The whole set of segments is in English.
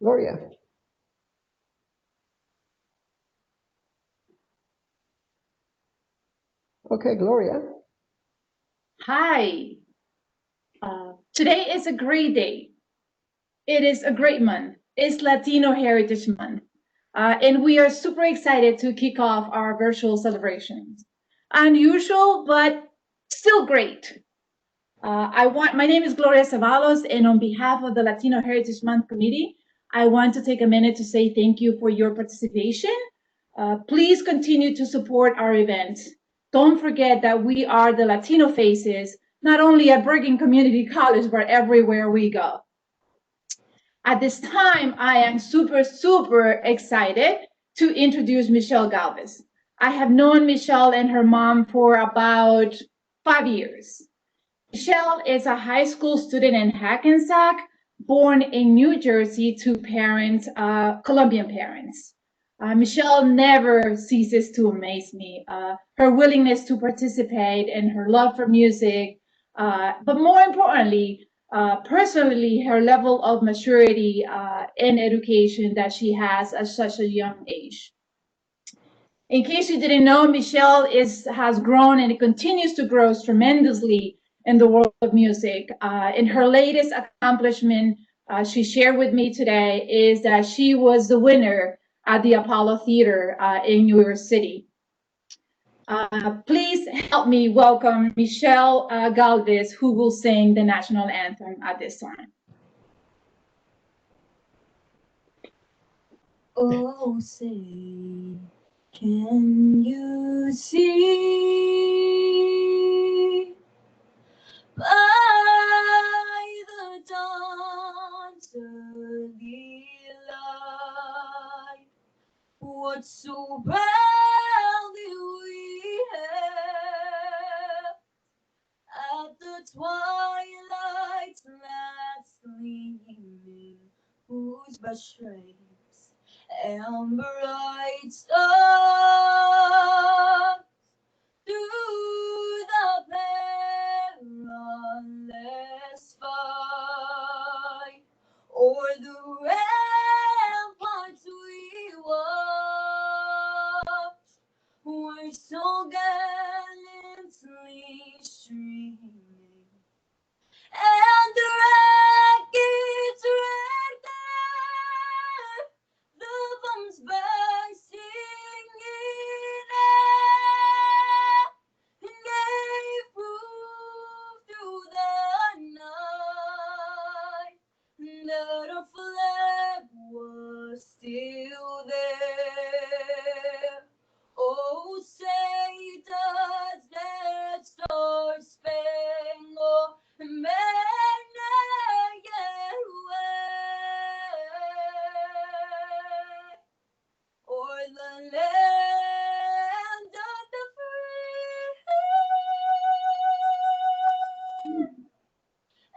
Gloria. Okay, Gloria. Hi. Today is a great day. It is a great month. It's Latino Heritage Month. And we are super excited to kick off our virtual celebrations. Unusual, but still great. My name is Gloria Ceballos, and on behalf of the Latino Heritage Month Committee, I want to take a minute to say thank you for your participation. Please continue to support our events. Don't forget that we are the Latino faces, not only at Bergen Community College, but everywhere we go. At this time, I am super excited to introduce Michelle Galvez. I have known Michelle and her mom for about 5 years. Michelle is a high school student in Hackensack, born in New Jersey to parents, Colombian parents. Michelle never ceases to amaze me. Her willingness to participate and her love for music, but more importantly, personally, her level of maturity and education that she has at such a young age. In case you didn't know, Michelle has grown and it continues to grow tremendously in the world of music. In her latest accomplishment, she shared with me today is that she was the winner at the Apollo Theater in New York City. Please help me welcome Michelle Galvez, who will sing the national anthem at this time. Oh, say, can you see by the dawn's early light what so proudly we have at the twilight's last gleaming, whose by stripes and bright stars through the perilous fight o'er the ramparts we watched were so gallantly streaming, and the wreckage wrecked there, the bombs bursting in air, and gave proof through the night that our flag was still there. Oh, say does that star-spangled banner yet wave o'er the land of the free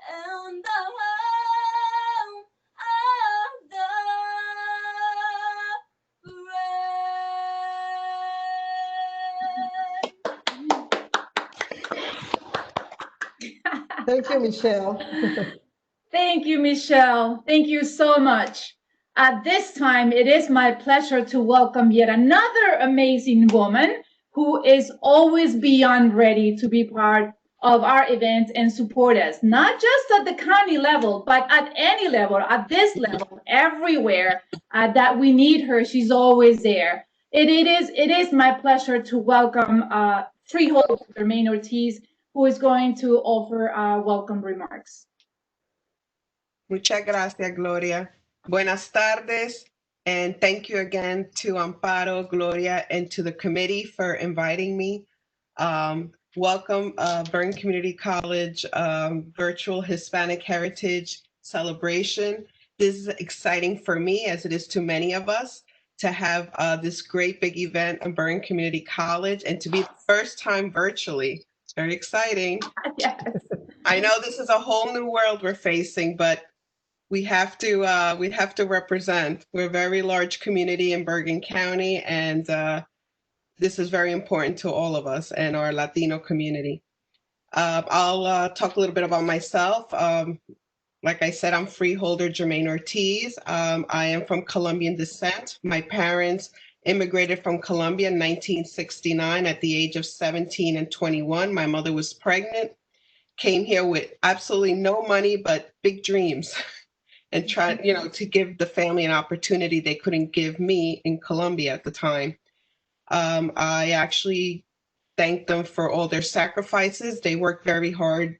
and the home of the Thank you, Michelle. Thank you, Michelle. Thank you so much. At this time, it is my pleasure to welcome yet another amazing woman who is always beyond ready to be part of our events and support us, not just at the county level, but at any level, at this level, everywhere that we need her, she's always there. It is my pleasure to welcome Freeholder Jermaine Ortiz, who is going to offer welcome remarks. Muchas gracias, Gloria. Buenas tardes, and thank you again to Amparo, Gloria, and to the committee for inviting me. Welcome, Bergen Community College Virtual Hispanic Heritage Celebration. This is exciting for me, as it is to many of us, to have this great big event at Bergen Community College and to be the first time virtually. It's very exciting. Yes. I know this is a whole new world we're facing, but we have to represent. We're a very large community in Bergen County, and this is very important to all of us and our Latino community. I'll talk a little bit about myself. like I said, I'm freeholder Jermaine Ortiz. I am from Colombian descent. My parents immigrated from Colombia in 1969 at the age of 17 and 21. My mother was pregnant, came here with absolutely no money, but big dreams and tried, to give the family an opportunity they couldn't give me in Colombia at the time. I actually thank them for all their sacrifices. They worked very hard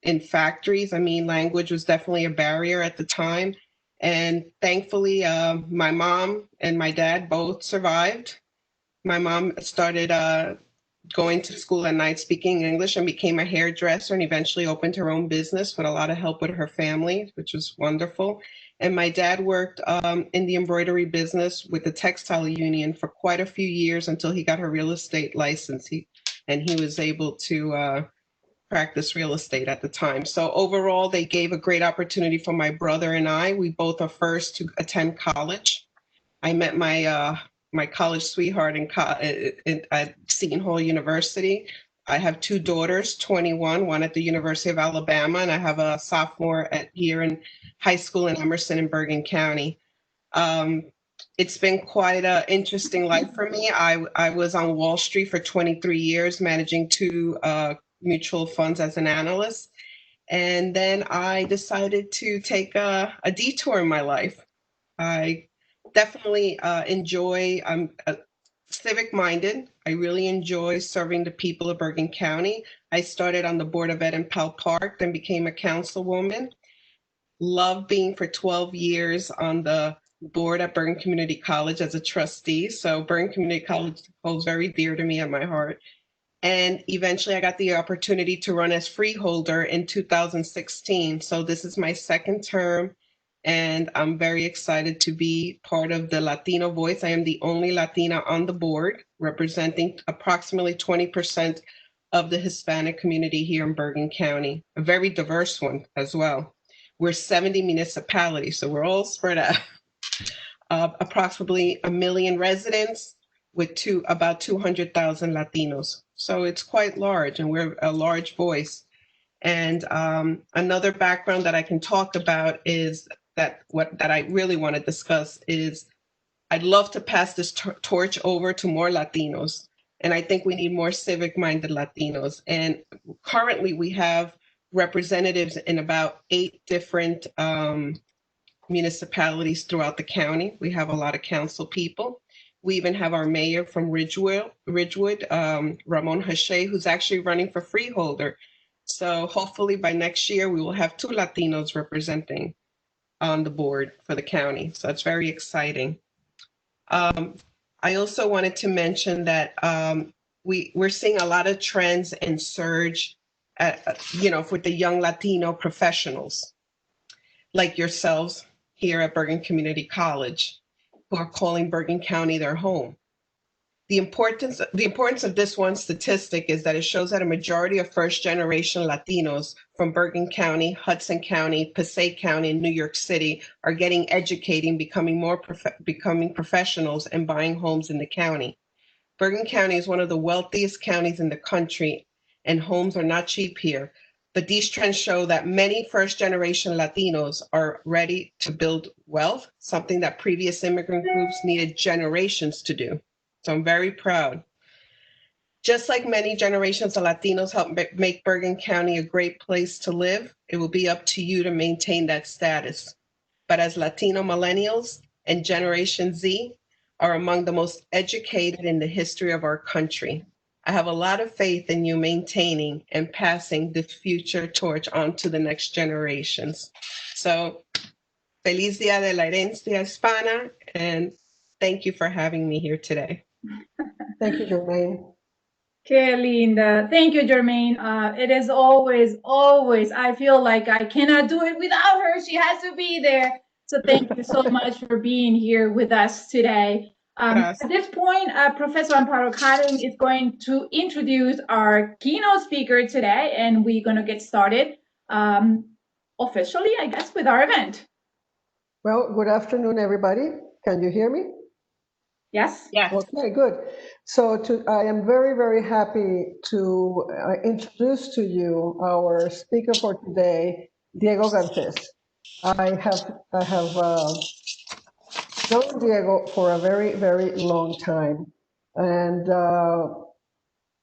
in factories. I mean, language was definitely a barrier at the time. And thankfully, my mom and my dad both survived. My mom started going to school at night speaking English and became a hairdresser and eventually opened her own business with a lot of help with her family, which was wonderful. And my dad worked in the embroidery business with the textile union for quite a few years until he got her real estate license. He was able to practice real estate at the time. So overall, they gave a great opportunity for my brother and I. We both are first to attend college. I met my college sweetheart at Seton Hall University. I have two daughters, 21, one at the University of Alabama, and I have a sophomore here in high school in Emerson in Bergen County. It's been quite an interesting life for me. I was on Wall Street for 23 years, managing two mutual funds as an analyst. And then I decided to take a detour in my life. I definitely I'm civic minded. I really enjoy serving the people of Bergen County. I started on the board of ed in Powell Park, then became a councilwoman. Love being for 12 years on the board at Bergen Community College as a trustee. So Bergen Community College holds very dear to me at my heart. And eventually I got the opportunity to run as freeholder in 2016. So this is my second term, and I'm very excited to be part of the Latino voice. I am the only Latina on the board, representing approximately 20% of the Hispanic community here in Bergen County, a very diverse one as well. We're 70 municipalities, so we're all spread out. Approximately 1 million residents with about 200,000 Latinos. So it's quite large, and we're a large voice. And another background that I can talk about is that I really want to discuss is I'd love to pass this torch over to more Latinos. And I think we need more civic-minded Latinos. And currently we have representatives in about 8 different municipalities throughout the county. We have a lot of council people. We even have our mayor from Ridgewood, Ramon Hache, who's actually running for freeholder. So hopefully by next year, we will have 2 Latinos representing on the board for the county. So it's very exciting. I also wanted to mention that we're seeing a lot of trends and surge with the young Latino professionals like yourselves here at Bergen Community College, who are calling Bergen County their home. The importance of this one statistic is that it shows that a majority of first-generation Latinos from Bergen County, Hudson County, Passaic County, and New York City are getting educated, becoming professionals, and buying homes in the county. Bergen County is one of the wealthiest counties in the country, and homes are not cheap here. But these trends show that many first-generation Latinos are ready to build wealth, something that previous immigrant groups needed generations to do. So I'm very proud. Just like many generations of Latinos helped make Bergen County a great place to live, it will be up to you to maintain that status. But as Latino millennials and Generation Z are among the most educated in the history of our country, I have a lot of faith in you maintaining and passing the future torch on to the next generations. So, Feliz Día de la Herencia Hispana, and thank you for having me here today. Thank you, Jermaine. Qué linda. Thank you, Jermaine. It is always, I feel like I cannot do it without her. She has to be there. So thank you so much for being here with us today. At this point, Professor Amparo Karen is going to introduce our keynote speaker today, and we're going to get started officially, I guess, with our event. Well, good afternoon, everybody. Can you hear me? Yes. Yes. Okay, good. So I am very, very happy to introduce to you our speaker for today, Diego Garces. I have known Diego for a very, very long time, and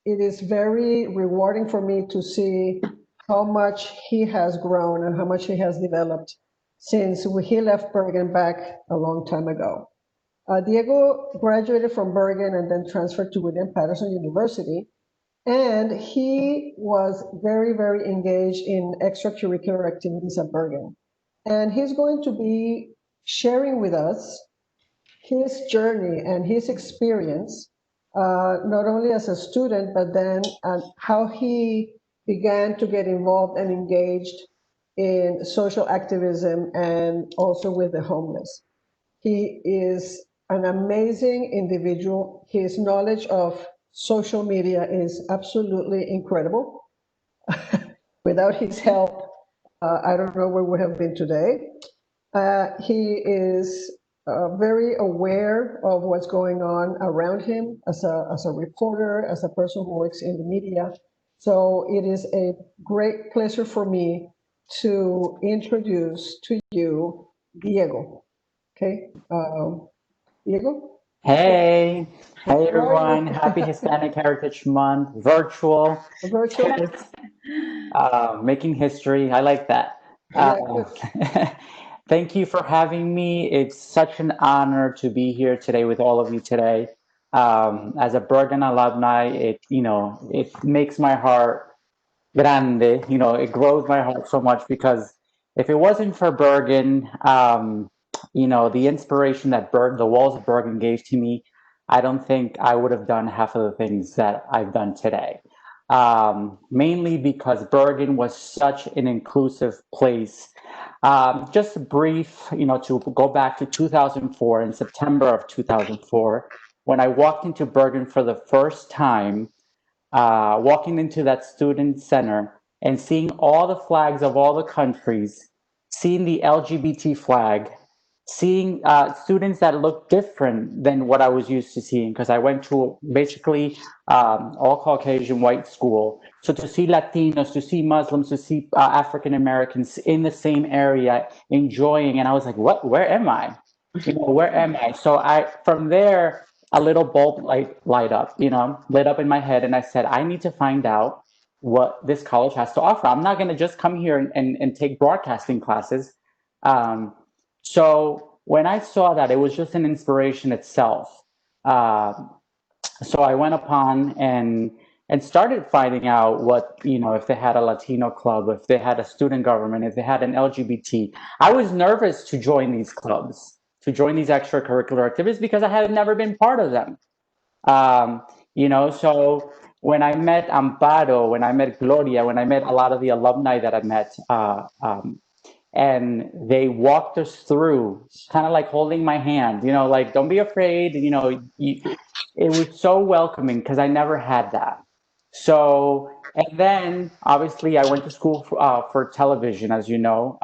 it is very rewarding for me to see how much he has grown and how much he has developed since he left Bergen back a long time ago. Diego graduated from Bergen and then transferred to William Patterson University. And he was very, very engaged in extracurricular activities at Bergen. And he's going to be sharing with us his journey and his experience, not only as a student, but then how he began to get involved and engaged in social activism and also with the homeless. He is an amazing individual. His knowledge of social media is absolutely incredible. Without his help, I don't know where we would have been today. He is very aware of what's going on around him as a reporter, as a person who works in the media. So it is a great pleasure for me to introduce to you Diego. Okay, Diego? Hey, hey How are everyone. you? Happy Hispanic Heritage Month, virtual, Virtual? making history. I like that. Yeah, Thank you for having me. It's such an honor to be here today with all of you today. As a Bergen alumni, it makes my heart grande. It grows my heart so much because if it wasn't for Bergen, the inspiration that the walls of Bergen gave to me, I don't think I would have done half of the things that I've done today. Mainly because Bergen was such an inclusive place. Just brief, to go back to 2004, in September of 2004, when I walked into Bergen for the first time, walking into that student center and seeing all the flags of all the countries, seeing the LGBT flag, seeing students that look different than what I was used to seeing, because I went to basically all Caucasian white school. So to see Latinos, to see Muslims, to see African Americans in the same area enjoying, and I was like, what? Where am I? Where am I? So from there, a little bulb light up, lit up in my head, and I said, I need to find out what this college has to offer. I'm not going to just come here and take broadcasting classes. Um, so when I saw that, it was just an inspiration itself. Uh, so I went upon and started finding out what, if they had a Latino club, if they had a student government, if they had an LGBT. I was nervous to join these clubs, to join these extracurricular activities because I had never been part of them. Um, so when I met Amparo, when I met Gloria, when I met a lot of the alumni that I met, and they walked us through, kind of like holding my hand, like, don't be afraid, it was so welcoming because I never had that. So, and then obviously I went to school for television, as you know.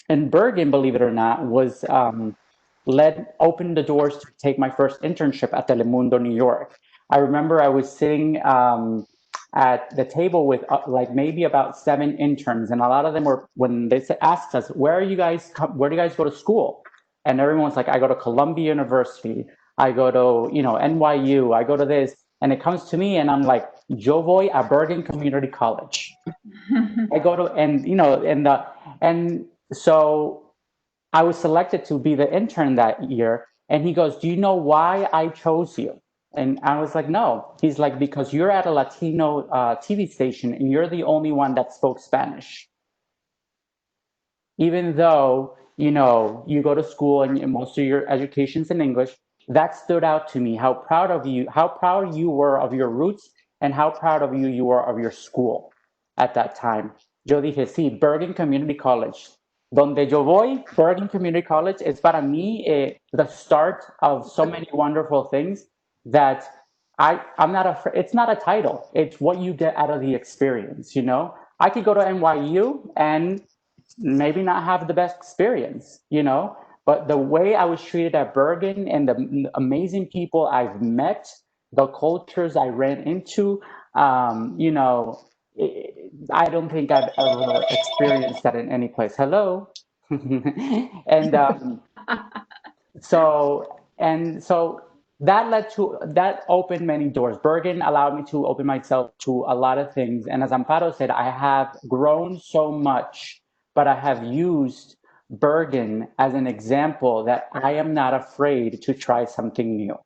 And Bergen, believe it or not, was opened the doors to take my first internship at Telemundo, New York. I remember I was sitting at the table with like maybe about 7 interns, and a lot of them were, when they asked us, where do you guys go to school? And everyone's like, I go to Columbia University, I go to, NYU, I go to this. And it comes to me and I'm like, yo voy a Bergen Community College. I go to, and so I was selected to be the intern that year. And he goes, do you know why I chose you? And I was like, no. He's like, because you're at a Latino TV station and you're the only one that spoke Spanish. Even though, you go to school and most of your education's in English, that stood out to me, how proud you were of your roots and how proud of you were of your school at that time. Yo dije, sí, Bergen Community College. Donde yo voy, Bergen Community College, is para mí the start of so many wonderful things that I'm not afraid. It's not a title. It's what you get out of the experience, I could go to NYU and maybe not have the best experience, but the way I was treated at Bergen and the amazing people I've met, the cultures I ran into, I don't think I've ever experienced that in any place. Hello. And so that opened many doors. Bergen allowed me to open myself to a lot of things. And as Amparo said, I have grown so much, but I have used Bergen as an example that I am not afraid to try something new.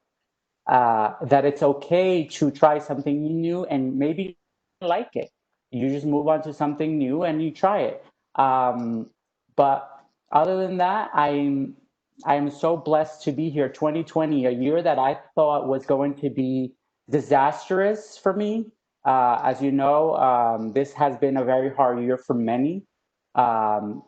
That it's okay to try something new and maybe like it. You just move on to something new and you try it. But other than that, I'm so blessed to be here. 2020, a year that I thought was going to be disastrous for me. As you know, this has been a very hard year for many.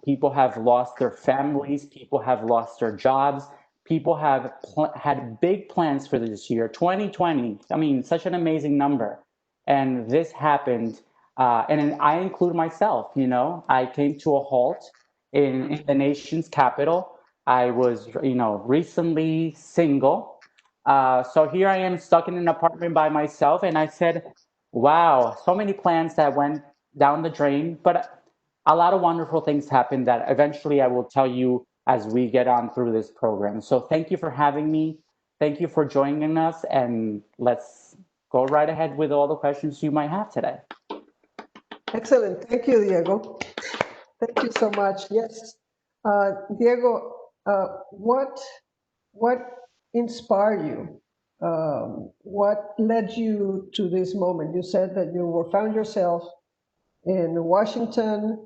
People have lost their families. People have lost their jobs. People have had big plans for this year. 2020, I mean, such an amazing number. And this happened. And I include myself, I came to a halt in the nation's capital. I was, recently single. So here I am stuck in an apartment by myself. And I said, wow, so many plans that went down the drain. But a lot of wonderful things happened that eventually I will tell you as we get on through this program. So thank you for having me. Thank you for joining us. And let's go right ahead with all the questions you might have today. Excellent. Thank you, Diego. Thank you so much. Yes. Diego, what inspired you? What led you to this moment? You said that you were found yourself in Washington,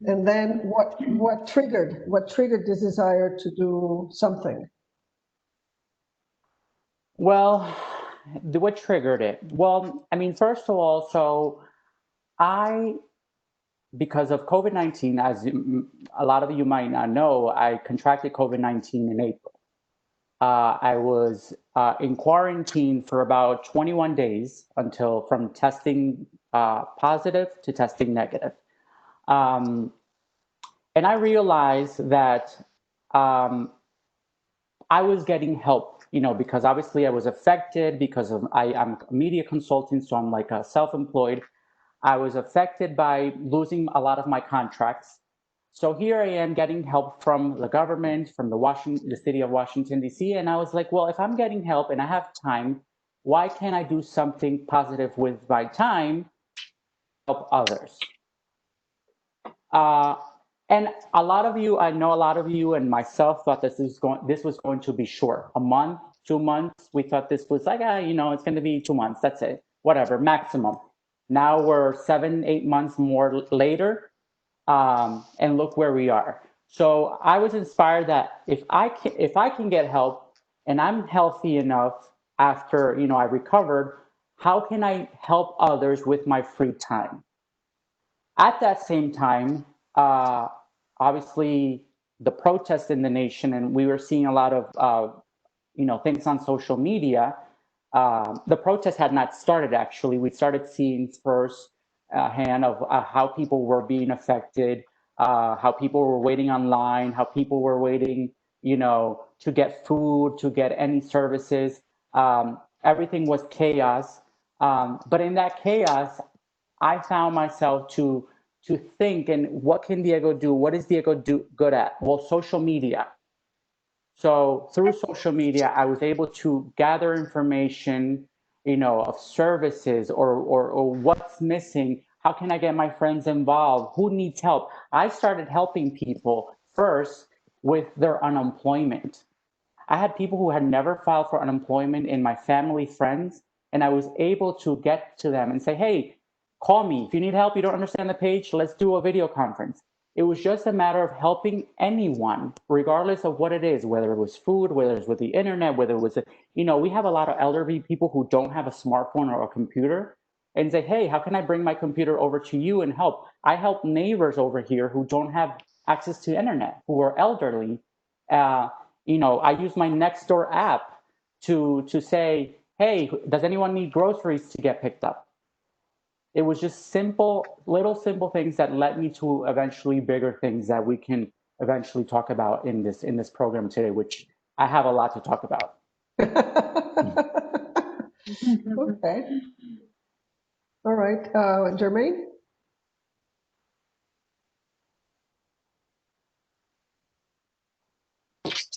and then what triggered this desire to do something? Well, what triggered it? Well, I mean, first of all, so I, because of COVID-19, as a lot of you might not know, I contracted COVID-19 in April. I was in quarantine for about 21 days until from testing positive to testing negative. Um, and I realized that um, I was getting help, because obviously I was affected because I'm a media consultant, so I'm like a self-employed. I was affected by losing a lot of my contracts. So here I am getting help from the government, from the city of Washington, D.C. And I was like, well, if I'm getting help and I have time, why can't I do something positive with my time, help others? Uh, and I know a lot of you and myself thought this was going to be short, a month, 2 months. We thought this was like, it's going to be 2 months. That's it, whatever, maximum. Now we're 7, 8 months more later, and look where we are. So I was inspired that if I can get help and I'm healthy enough after I recovered, how can I help others with my free time? At that same time, uh, obviously the protests in the nation, and we were seeing a lot of things on social media. The protest had not started actually. We started seeing first hand of how people were being affected, how people were waiting online, how people were waiting, to get food, to get any services. Everything was chaos. But in that chaos, I found myself to think, and what can Diego do? What is Diego good at? Well, social media. So through social media, I was able to gather information, of services or what's missing. How can I get my friends involved? Who needs help? I started helping people first with their unemployment. I had people who had never filed for unemployment in my family, friends, and I was able to get to them and say, hey, call me. If you need help, you don't understand the page, let's do a video conference. It was just a matter of helping anyone, regardless of what it is, whether it was food, whether it was with the internet, whether it was, we have a lot of elderly people who don't have a smartphone or a computer and say, hey, how can I bring my computer over to you and help? I help neighbors over here who don't have access to internet, who are elderly. Uh, I use my Nextdoor app to say, hey, does anyone need groceries to get picked up? It was just little simple things that led me to eventually bigger things that we can eventually talk about in this program today, which I have a lot to talk about. Okay. All right. Jermaine?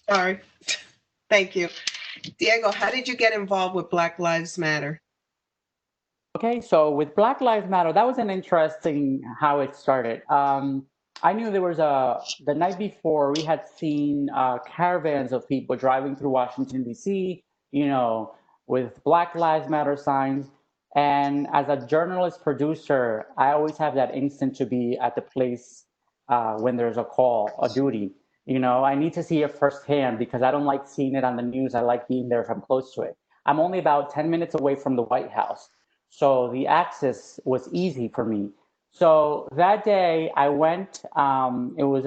Sorry. Thank you. Diego, how did you get involved with Black Lives Matter? Okay, so with Black Lives Matter, that was an interesting how it started. I knew there was the night before we had seen caravans of people driving through Washington, D.C., you know, with Black Lives Matter signs. And as a journalist producer, I always have that instinct to be at the place when there's a call, a duty. You know, I need to see it firsthand because I don't like seeing it on the news. I like being there if I'm close to it. I'm only about 10 minutes away from the White House. So the access was easy for me. So that day I went, it was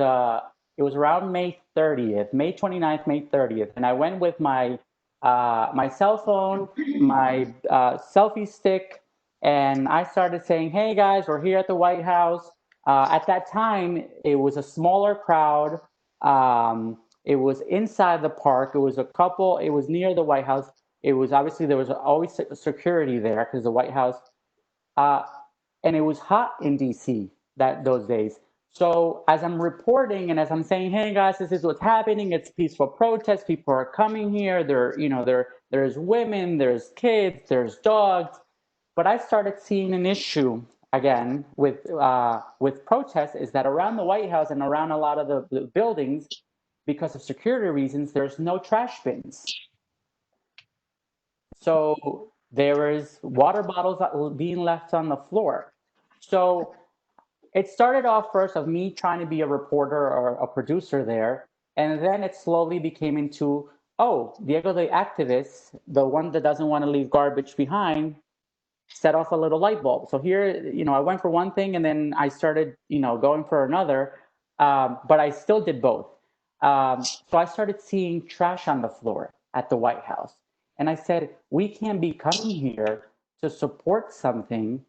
around May 30th, May 29th, May 30th. And I went with my cell phone, my selfie stick, and I started saying, hey guys, we're here at the White House. At that time, it was a smaller crowd. It was inside the park. It was a couple, it was near the White House. It was obviously there was always security there because the White House, uh, and it was hot in DC those days. So as I'm reporting and as I'm saying, hey guys, this is what's happening. It's peaceful protest. People are coming here. There's women, there's kids, there's dogs. But I started seeing an issue again with protests is that around the White House and around a lot of the buildings, because of security reasons, there's no trash bins. So there is water bottles that were being left on the floor. So it started off first of me trying to be a reporter or a producer there, and then it slowly became into, oh, Diego the activist, the one that doesn't want to leave garbage behind, set off a little light bulb. So here, I went for one thing and then I started, going for another, but I still did both. So I started seeing trash on the floor at the White House. And I said, we can't be coming here to support something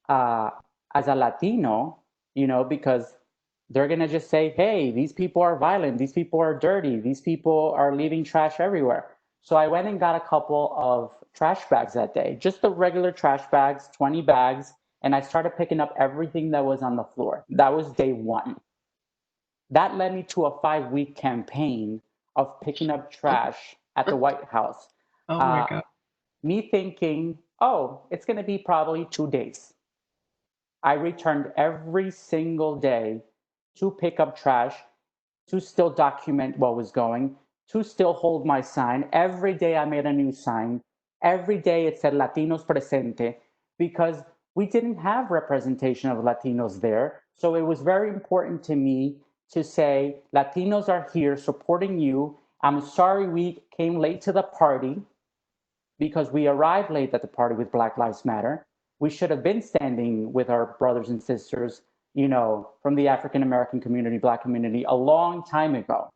uh, as a Latino, because they're going to just say, hey, these people are violent, these people are dirty, these people are leaving trash everywhere. So I went and got a couple of trash bags that day, just the regular trash bags, 20 bags, and I started picking up everything that was on the floor. That was day one. That led me to a 5-week campaign of picking up trash at the White House. Oh my God. Me thinking, oh, it's going to be probably 2 days. I returned every single day to pick up trash, to still document what was going, to still hold my sign. Every day I made a new sign. Every day it said Latinos presente because we didn't have representation of Latinos there. So it was very important to me to say, Latinos are here supporting you. I'm sorry we came late to the party because we arrived late at the party with Black Lives Matter. We should have been standing with our brothers and sisters, from the African American community, Black community, a long time ago.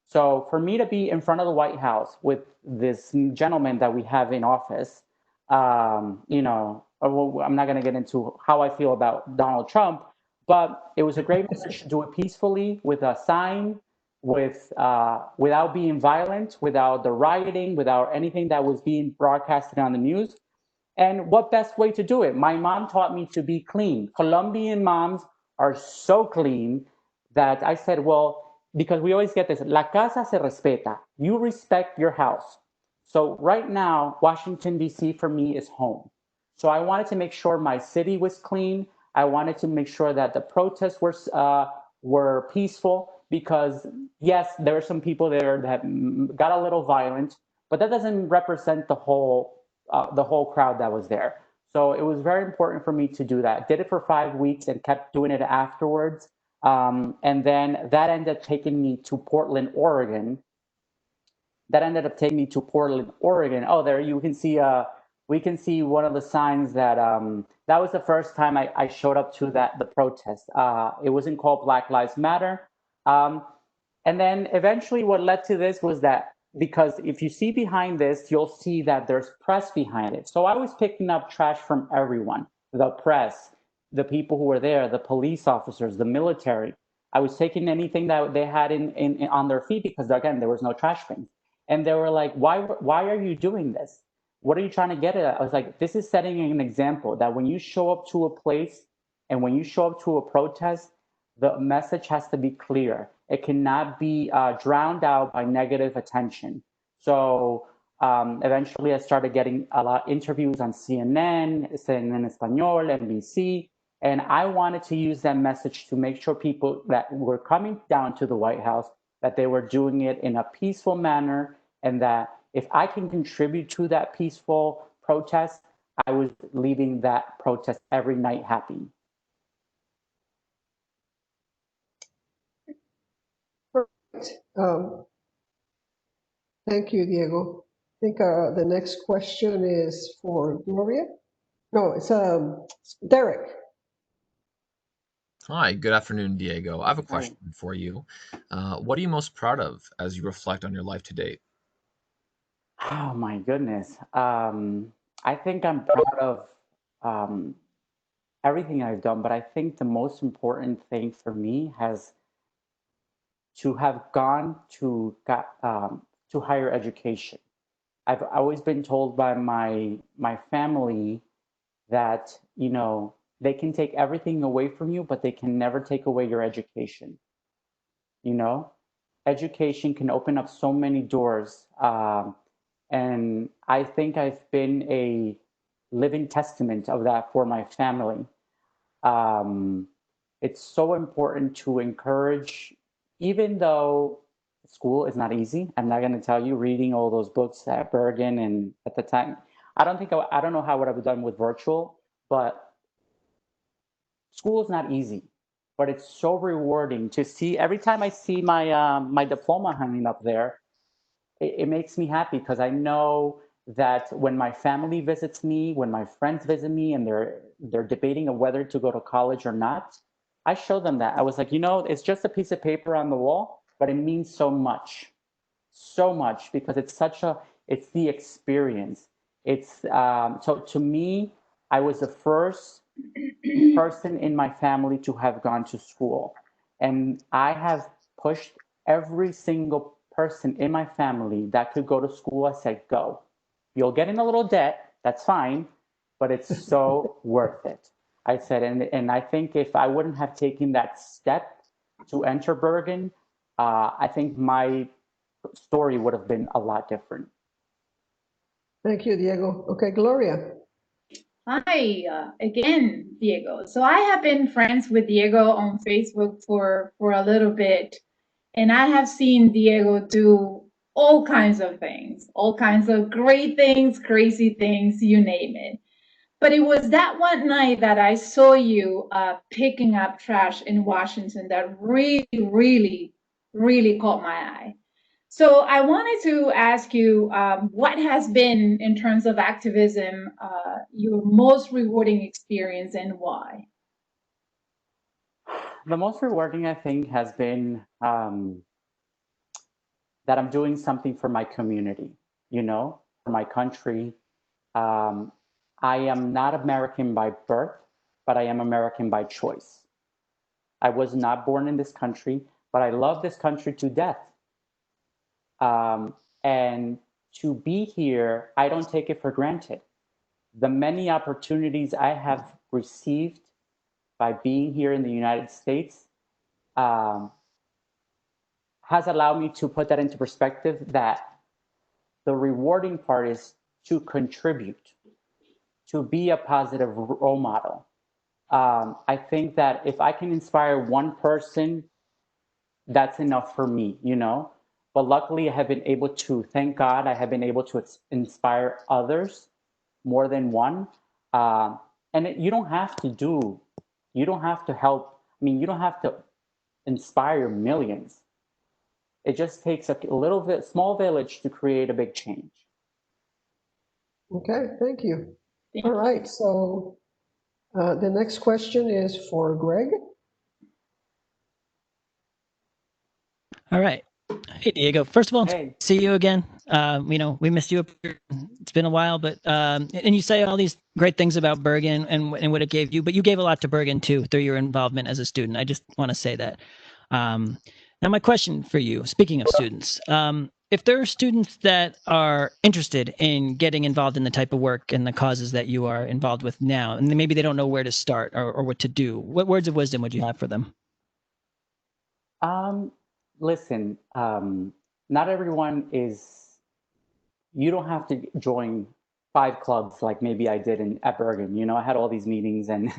So for me to be in front of the White House with this gentleman that we have in office, I'm not going to get into how I feel about Donald Trump, but it was a great message to do it peacefully with a sign, without being violent, without the rioting, without anything that was being broadcasted on the news. And what best way to do it? My mom taught me to be clean. Colombian moms are so clean that I said, well, because we always get this, la casa se respeta. You respect your house. So right now, Washington, D.C. for me is home. So I wanted to make sure my city was clean. I wanted to make sure that the protests were peaceful because, yes, there were some people there that got a little violent, but that doesn't represent the whole crowd that was there. So it was very important for me to do that. Did it for 5 weeks and kept doing it afterwards. And then that ended up taking me to Portland, Oregon. Oh, there you can see. We can see one of the signs that was the first time I showed up to the protest. It wasn't called Black Lives Matter. And then eventually, what led to this was that because if you see behind this, you'll see that there's press behind it. So I was picking up trash from everyone, the press, the people who were there, the police officers, the military. I was taking anything that they had in on their feet because again, there was no trash bin. And they were like, why are you doing this? What are you trying to get at? I was like, this is setting an example that when you show up to a place and when you show up to a protest, the message has to be clear. It cannot be drowned out by negative attention. So eventually I started getting a lot of interviews on CNN Espanol, NBC, and I wanted to use that message to make sure people that were coming down to the White House that they were doing it in a peaceful manner, and that if I can contribute to that peaceful protest, I was leaving that protest every night happy. Um, Thank you, Diego. I think the next question is for Gloria. No, it's Derek. Hi, good afternoon, Diego. I have a Hi. question for you. What are you most proud of as you reflect on your life to date? Oh my goodness. I think I'm proud of um, everything I've done, but I think the most important thing for me has to have gone to higher education. I've always been told by my family that, you know, they can take everything away from you, but they can never take away your education. You know, education can open up so many doors. And I think I've been a living testament of that for my family. Um, it's so important to encourage, even though school is not easy. I'm not going to tell you reading all those books at Bergen and at the time. I don't know how would I have done with virtual, but school is not easy. But it's so rewarding to see every time I see my diploma hanging up there. It makes me happy because I know that when my family visits me, when my friends visit me, and they're debating on whether to go to college or not, I show them that. I was like, you know, it's just a piece of paper on the wall, but it means so much because it's the experience. It's so to me, I was the first person in my family to have gone to school. And I have pushed every single person in my family that could go to school. I said, go. You'll get in a little debt, that's fine, but it's so worth it. I said, and I think if I wouldn't have taken that step to enter Bergen, I think my story would have been a lot different. Thank you, Diego. Okay, Gloria. Hi again, Diego. So I have been friends with Diego on Facebook for a little bit, and I have seen Diego do all kinds of things, all kinds of great things, crazy things, you name it. But it was that one night that I saw you picking up trash in Washington that really caught my eye. So I wanted to ask you what has been, in terms of activism, your most rewarding experience and why? The most rewarding, I think, has been that I'm doing something for my community, you know, for my country. Um, I am not American by birth, but I am American by choice. I was not born in this country, but I love this country to death. Um, and to be here, I don't take it for granted. The many opportunities I have received by being here in the United States um, has allowed me to put that into perspective that the rewarding part is to contribute, to be a positive role model. I think that if I can inspire one person, that's enough for me, you know. But luckily, I have been able to, thank God, I have been able to inspire others more than one. And you don't have to you don't have to help. I mean, you don't have to inspire millions. It just takes a little bit, small village to create a big change. Okay, thank you. All right, so the next question is for Greg. All right. Hey, Diego. First of all, Hey. see you again. We missed you up here. It's been a while, but and you say all these great things about Bergen and what it gave you, but you gave a lot to Bergen too through your involvement as a student. I just want to say that. Now, my question for you, speaking of students, if there are students that are interested in getting involved in the type of work and the causes that you are involved with now, and maybe they don't know where to start or what to do, what words of wisdom would you have for them? listen, not everyone is, you don't have to join 5 clubs like maybe I did at Bergen. You know, I had all these meetings and,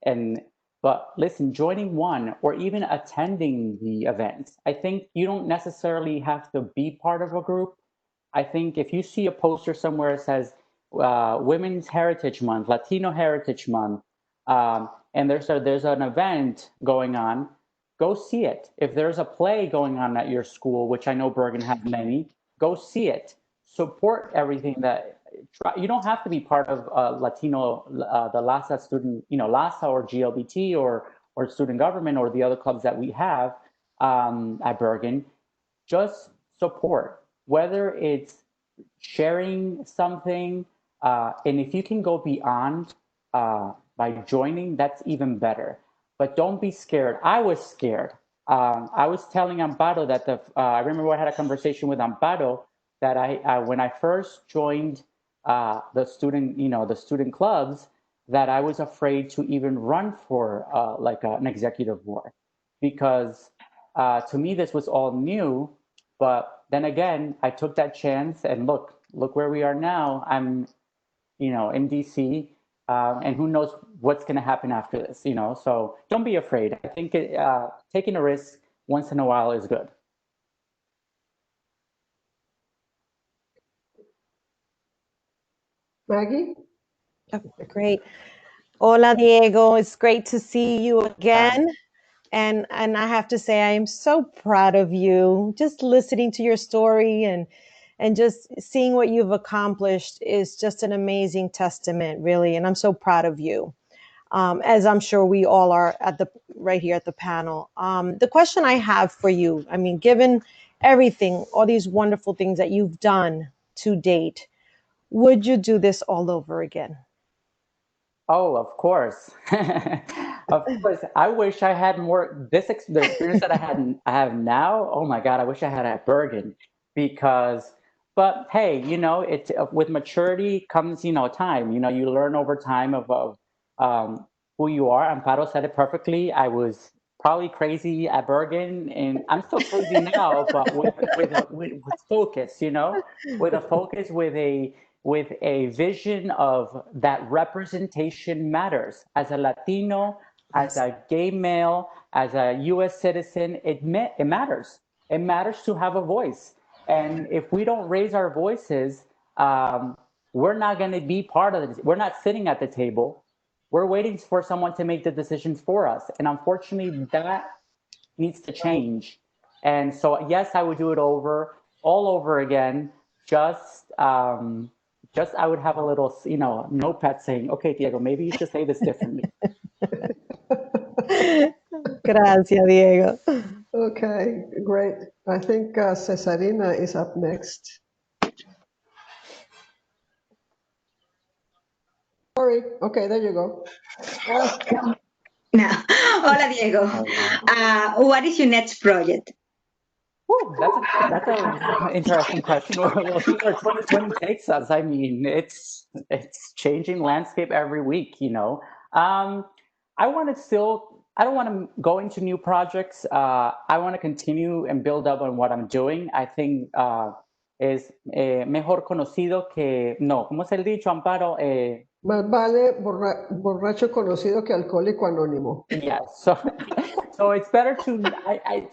and, but listen, joining one or even attending the events, I think you don't necessarily have to be part of a group. I think if you see a poster somewhere that says Women's Heritage Month, Latino Heritage Month, and there's an event going on, go see it. If there's a play going on at your school, which I know Bergen has many, go see it. Support everything that. You don't have to be part of Latino, the LASA student, you know, LASA or GLBT or student government or the other clubs that we have at Bergen. Just support, whether it's sharing something, and if you can go beyond by joining, that's even better. But don't be scared. I was scared. I was telling Amparo that I remember I had a conversation with Amparo that when I first joined the student, you know, the student clubs, that I was afraid to even run for like an executive board because to me this was all new. But then again, I took that chance and look where we are now. I'm, you know, in DC, and who knows what's going to happen after this, you know? So don't be afraid. I think taking a risk once in a while is good. Maggie? Oh, great. Hola, Diego. It's great to see you again. And I have to say, I am so proud of you. Just listening to your story and just seeing what you've accomplished is just an amazing testament, really. And I'm so proud of you, as I'm sure we all are right here at the panel. The question I have for you, I mean, given everything, all these wonderful things that you've done to date, would you do this all over again? Oh, of course. Of course. I wish I had more the experience that I have now. Oh my God, I wish I had at Bergen because but hey, you know, it with maturity comes, you know, time. You know, you learn over time of um, who you are. Amparo said it perfectly. I was probably crazy at Bergen and I'm still crazy now, but with focus, you know, with a focus with a vision of that representation matters. As a Latino, as a gay male, as a US citizen, it matters. It matters to have a voice. And if we don't raise our voices, we're not going to be part of it. We're not sitting at the table. We're waiting for someone to make the decisions for us. And unfortunately, that needs to change. And so, yes, I would do it all over again. Just, just I would have a little, you know, notepad saying, "Okay, Diego, maybe you should say this differently." Gracias, Diego. Okay, great. I think Cesarina is up next. Sorry. Okay, there you go. No. Hola, Diego. What is your next project? Whew, that's a interesting question. We'll see where 2020 takes us. I mean, it's changing landscape every week, you know. I want to still. I don't want to go into new projects. I want to continue and build up on what I'm doing. I think es mejor conocido que no. ¿Cómo es el dicho, Amparo? Más vale borracho conocido que alcohólico anónimo. Yeah, so so it's better to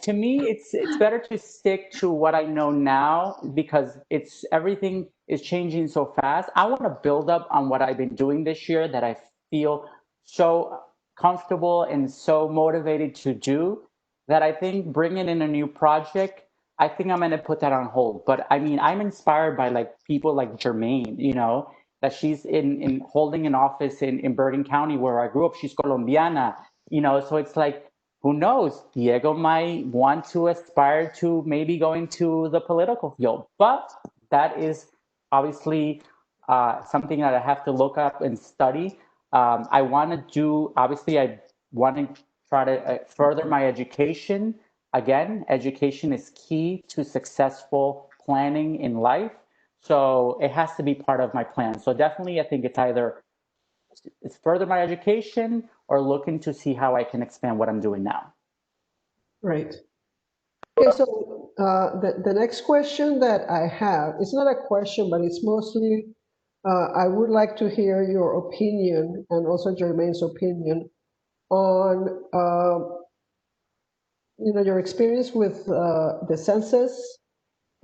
to me it's better to stick to what I know now because it's everything is changing so fast. I want to build up on what I've been doing this year that I feel so comfortable and so motivated to do that I think bringing in a new project, I think I'm going to put that on hold. But I mean, I'm inspired by like people like Jermaine, you know, that she's in holding an office in Bergen County where I grew up. She's Colombiana, you know, so it's like, who knows? Diego might want to aspire to maybe going to the political field, but that is obviously something that I have to look up and study. I want to do, obviously, I want to try to further my education. Again, education is key to successful planning in life. So it has to be part of my plan. So definitely, I think it's either it's further my education or looking to see how I can expand what I'm doing now. Right. Okay, so the next question that I have, it's not a question, but it's mostly, I would like to hear your opinion and also Jermaine's opinion on, your experience with the census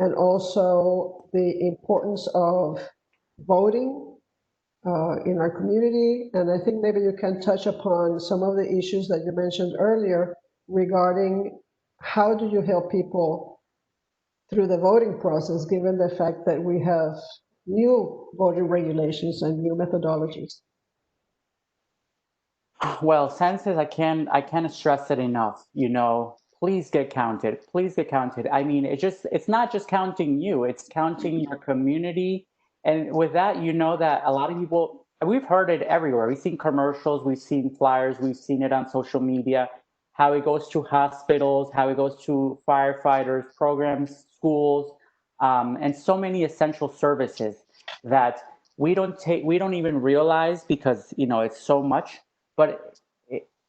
and also the importance of voting in our community. And I think maybe you can touch upon some of the issues that you mentioned earlier regarding how do you help people through the voting process, given the fact that we have new voting regulations and new methodologies. Well, census, I can't stress it enough. Please get counted. Please get counted. I mean, it's not just counting you, it's counting your community. And with that, that a lot of people, we've heard it everywhere. We've seen commercials, we've seen flyers, we've seen it on social media, how it goes to hospitals, how it goes to firefighters, programs, schools, and so many essential services that we don't even realize because, it's so much, but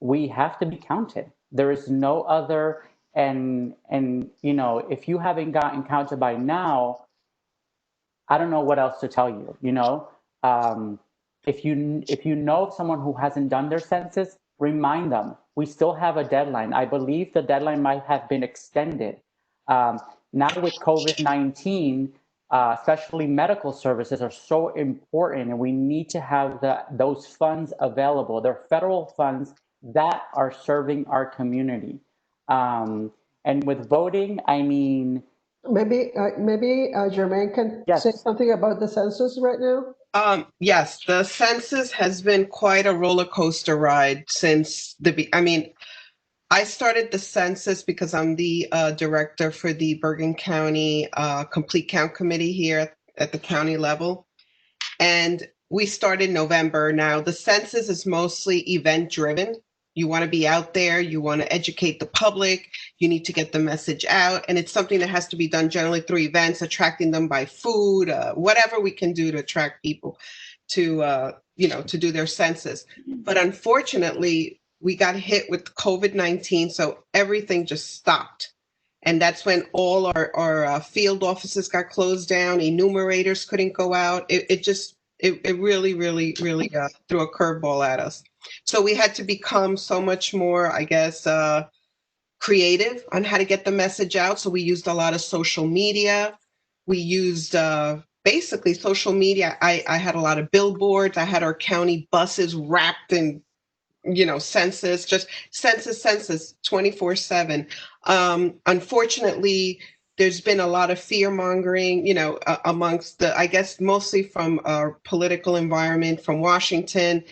we have to be counted. There is no other, and if you haven't gotten counted by now, I don't know what else to tell you. Um, if you know of someone who hasn't done their census, remind them. We still have a deadline. I believe the deadline might have been extended. Um, Now with COVID-19, especially medical services are so important, and we need to have those funds available. They're federal funds that are serving our community. And with voting, I mean, Maybe Jermaine can say yes. something about the census right now. Yes, the census has been quite a roller coaster ride since I mean, I started the census because I'm the director for the Bergen County Complete Count Committee here at the county level. And we started November. Now, the census is mostly event driven. You want to be out there, you want to educate the public, you need to get the message out. And it's something that has to be done generally through events, attracting them by food, whatever we can do to attract people to do their census. But unfortunately, we got hit with COVID-19, so everything just stopped. And that's when all our field offices got closed down. Enumerators couldn't go out. It really, really, really threw a curveball at us. So we had to become so much more, I guess, creative on how to get the message out. So we used a lot of social media. We used basically social media. I had a lot of billboards. I had our county buses wrapped in census, just census 24/7. Unfortunately, there's been a lot of fear mongering, amongst I guess mostly from our political environment from Washington.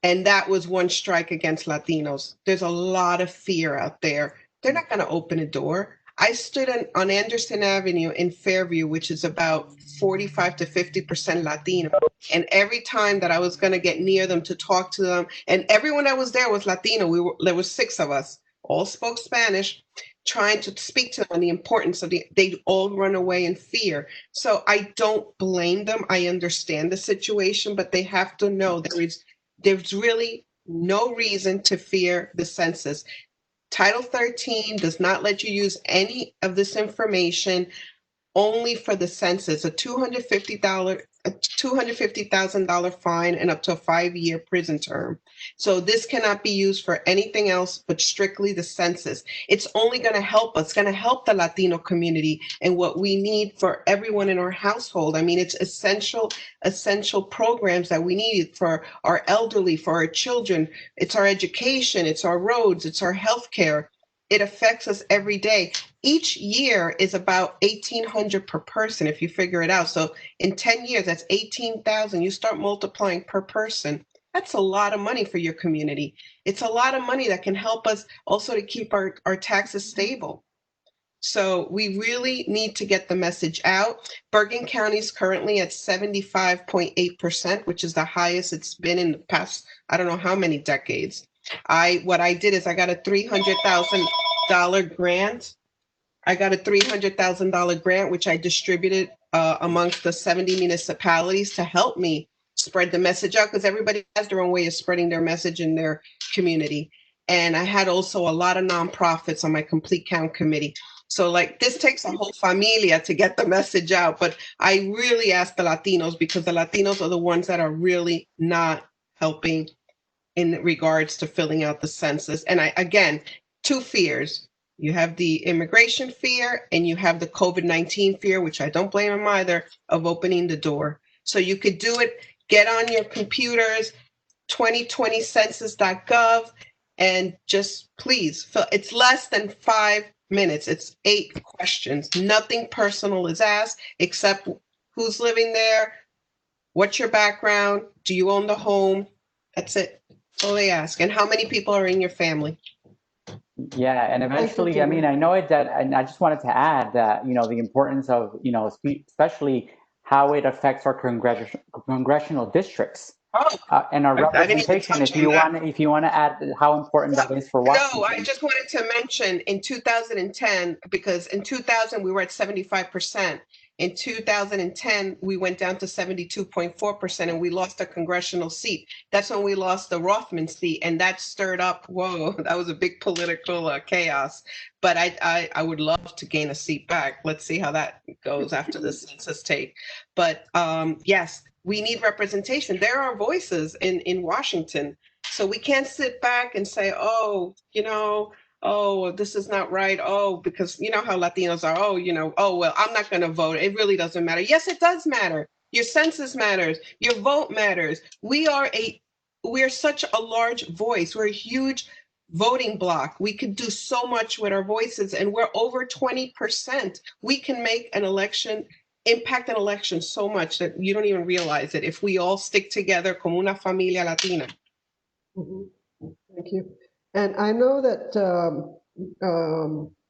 And that was one strike against Latinos. There's a lot of fear out there. They're not going to open a door. I stood on Anderson Avenue in Fairview, which is about 45 to 50% Latino. And every time that I was going to get near them to talk to them, and everyone that was there was Latino. There was 6 of us, all spoke Spanish, trying to speak to them on the importance of they'd all run away in fear. So I don't blame them. I understand the situation, but they have to know there's really no reason to fear the census. Title 13 does not let you use any of this information, only for the census, a $250,000 fine and up to a 5-year prison term. So this cannot be used for anything else but strictly the census. It's only going to help us, going to help the Latino community and what we need for everyone in our household. I mean, it's essential programs that we need for our elderly, for our children. It's our education, it's our roads, it's our healthcare. It affects us every day. Each year is about 1,800 per person if you figure it out. So in 10 years, that's 18,000. You start multiplying per person. That's a lot of money for your community. It's a lot of money that can help us also to keep our taxes stable. So we really need to get the message out. Bergen County is currently at 75.8%, which is the highest it's been in the past, I don't know how many decades. What I did is I got a $300,000 grant. I got a $300,000 grant, which I distributed amongst the 70 municipalities to help me spread the message out, because everybody has their own way of spreading their message in their community. And I had also a lot of nonprofits on my Complete Count committee. So like this takes a whole familia to get the message out. But I really ask the Latinos, because the Latinos are the ones that are really not helping in regards to filling out the census. And again, two fears. You have the immigration fear and you have the COVID-19 fear, which I don't blame them either, of opening the door. So you could do it, get on your computers, 2020census.gov, and just please fill. It's less than 5 minutes. It's 8 questions. Nothing personal is asked except who's living there, what's your background, do you own the home? That's it. That's all they ask. And how many people are in your family? Yeah, and eventually, I mean, I know it that, and I just wanted to add that, the importance of, especially how it affects our congressional districts and our I didn't even representation. touch If you on that. want, if you want to add how important that is for Washington. No, I just wanted to mention in 2010, because in 2000 we were at 75%. In 2010, we went down to 72.4%, and we lost a congressional seat. That's when we lost the Rothman seat, and that stirred up, whoa, that was a big political chaos. But I would love to gain a seat back. Let's see how that goes after the census take. But yes, we need representation. There are voices in Washington. So we can't sit back and say, oh, oh, this is not right. Oh, because you know how Latinos are. Oh, oh, well, I'm not going to vote. It really doesn't matter. Yes, it does matter. Your census matters. Your vote matters. We're such a large voice. We're a huge voting bloc. We could do so much with our voices, and we're over 20%. We can make an election, impact an election so much that you don't even realize it if we all stick together como una familia latina. Thank you. And I know that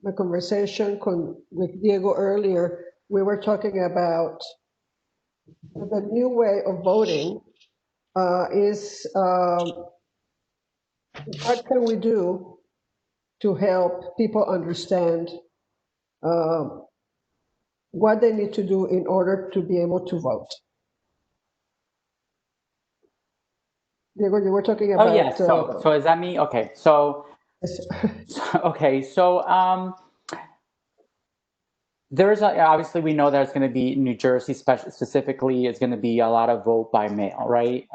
the conversation with Diego earlier, we were talking about the new way of voting is what can we do to help people understand what they need to do in order to be able to vote. Diego, you were talking about. Oh yeah. So is that me? Okay. So. Okay. So there's obviously we know there's going to be New Jersey specifically is going to be a lot of vote by mail, right?